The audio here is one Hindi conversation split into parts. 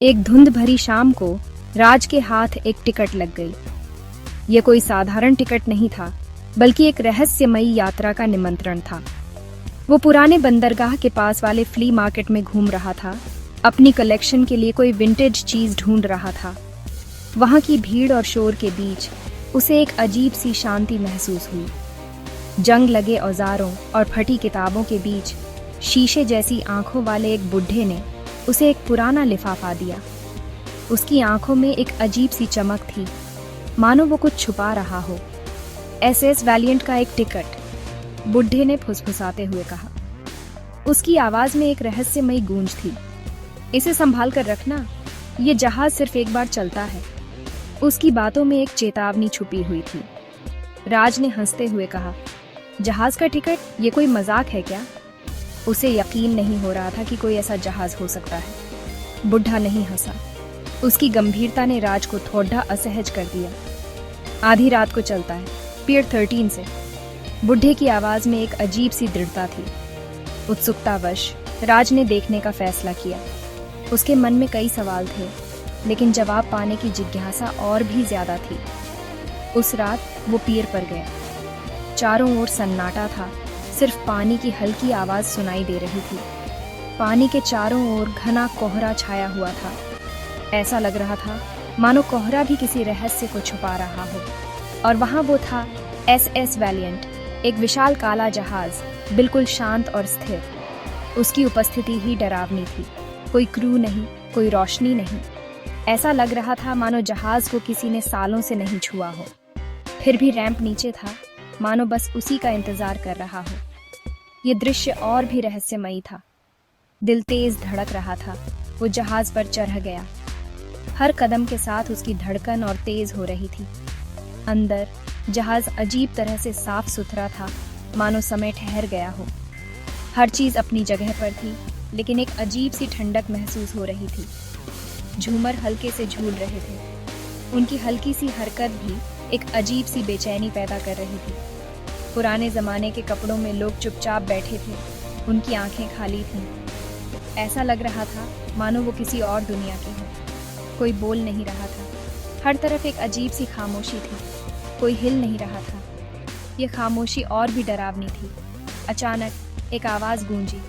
एक धुंध भरी शाम को राज के हाथ एक टिकट लग गई। यह कोई साधारण टिकट नहीं था, बल्कि एक रहस्यमयी यात्रा का निमंत्रण था। वो पुराने बंदरगाह के पास वाले फ्ली मार्केट में घूम रहा था, अपनी कलेक्शन के लिए कोई विंटेज चीज ढूंढ रहा था। वहां की भीड़ और शोर के बीच उसे एक अजीब सी शांति महसूस हुई। जंग लगे औजारों और फटी किताबों के बीच शीशे जैसी आंखों वाले एक बुढ़े ने उसे एक पुराना लिफाफा दिया। उसकी आंखों में एक अजीब सी चमक थी, मानो वो कुछ छुपा रहा हो। एसएस वैलिएंट का एक टिकट, बुढ़े ने फुसफुसाते हुए कहा। उसकी आवाज में एक रहस्यमयी गूंज थी। इसे संभाल कर रखना, ये जहाज सिर्फ एक बार चलता है। उसकी बातों में एक चेतावनी छुपी हुई थी। राज ने हंसते हुए कहा, जहाज का टिकट, ये कोई मजाक है क्या? उसे यकीन नहीं हो रहा था कि कोई ऐसा जहाज हो सकता है। बुढ़ा नहीं हंसा। उसकी गंभीरता ने राज को थोड़ा असहज कर दिया। आधी रात को चलता है, पियर 13 से। बुढ़े की आवाज में एक अजीब सी दृढ़ता थी। उत्सुकतावश राज ने देखने का फैसला किया। उसके मन में कई सवाल थे, लेकिन जवाब पाने की जिज्ञासा और भी ज्यादा थी। उस रात वो पियर पर गया। चारों ओर सन्नाटा था, सिर्फ पानी की हल्की आवाज सुनाई दे रही थी। पानी के चारों ओर घना कोहरा छाया हुआ था। ऐसा लग रहा था मानो कोहरा भी किसी रहस्य को छुपा रहा हो। और वहां वो था, एसएस वैलिएंट, एक विशाल काला जहाज, बिल्कुल शांत और स्थिर। उसकी उपस्थिति ही डरावनी थी। कोई क्रू नहीं, कोई रोशनी नहीं। ऐसा लग रहा था मानो जहाज को किसी ने सालों से नहीं छुआ हो। फिर भी रैंप नीचे था, मानो बस उसी का इंतजार कर रहा हो। ये दृश्य और भी रहस्यमयी था। दिल तेज धड़क रहा था। वो जहाज पर चढ़ गया। हर कदम के साथ उसकी धड़कन और तेज हो रही थी। अंदर जहाज अजीब तरह से साफ सुथरा था, मानो समय ठहर गया हो। हर चीज अपनी जगह पर थी, लेकिन एक अजीब सी ठंडक महसूस हो रही थी। झूमर हल्के से झूल रहे थे। उनकी हल्की सी हरकत भी एक अजीब सी बेचैनी पैदा कर रही थी। पुराने जमाने के कपड़ों में लोग चुपचाप बैठे थे। उनकी आंखें खाली थीं। ऐसा लग रहा था मानो वो किसी और दुनिया के हों। कोई बोल नहीं रहा था। हर तरफ एक अजीब सी खामोशी थी। कोई हिल नहीं रहा था। ये खामोशी और भी डरावनी थी। अचानक एक आवाज गूंजी,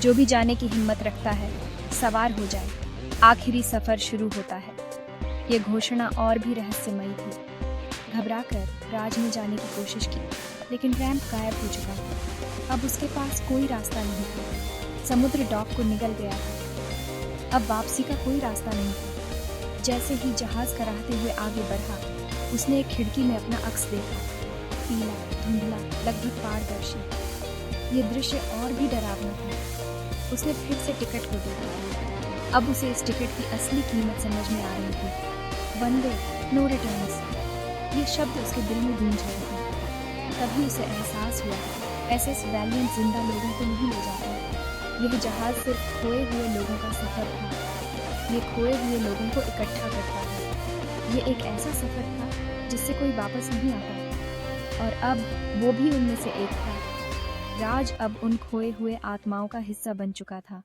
जो भी जाने की हिम्मत रखता है, सवार हो जाए। आखिरी सफर शुरू होता है। ये घोषणा और भी रहस्यमयी थी। घबराकर राज ने जाने की कोशिश की, लेकिन रैंप गायब हो चुका था। अब उसके पास कोई रास्ता नहीं था। समुद्र डॉक को निगल गया था। अब वापसी का कोई रास्ता नहीं था। जैसे ही जहाज कराहते हुए आगे बढ़ा, उसने एक खिड़की में अपना अक्स देखा। पीला, धुंधला, लगभग पारदर्शी। ये दृश्य और भी डरावना था। उसने फिर से टिकट को देखा। अब उसे इस टिकट की असली कीमत समझ में आ रही थी। One way, no returns. ये शब्द उसके दिल में गूंज रहे थे। तभी उसे एहसास हुआ, एसएस वैलिएंट जिंदा लोगों को नहीं ले जाता। यह जहाज सिर्फ खोए हुए लोगों का सफर था। ये खोए हुए लोगों को इकट्ठा करता है। ये एक ऐसा सफर था जिससे कोई वापस नहीं आता। और अब वो भी उनमें से एक था। राज अब उन खोए हुए आत्माओं का हिस्सा बन चुका था।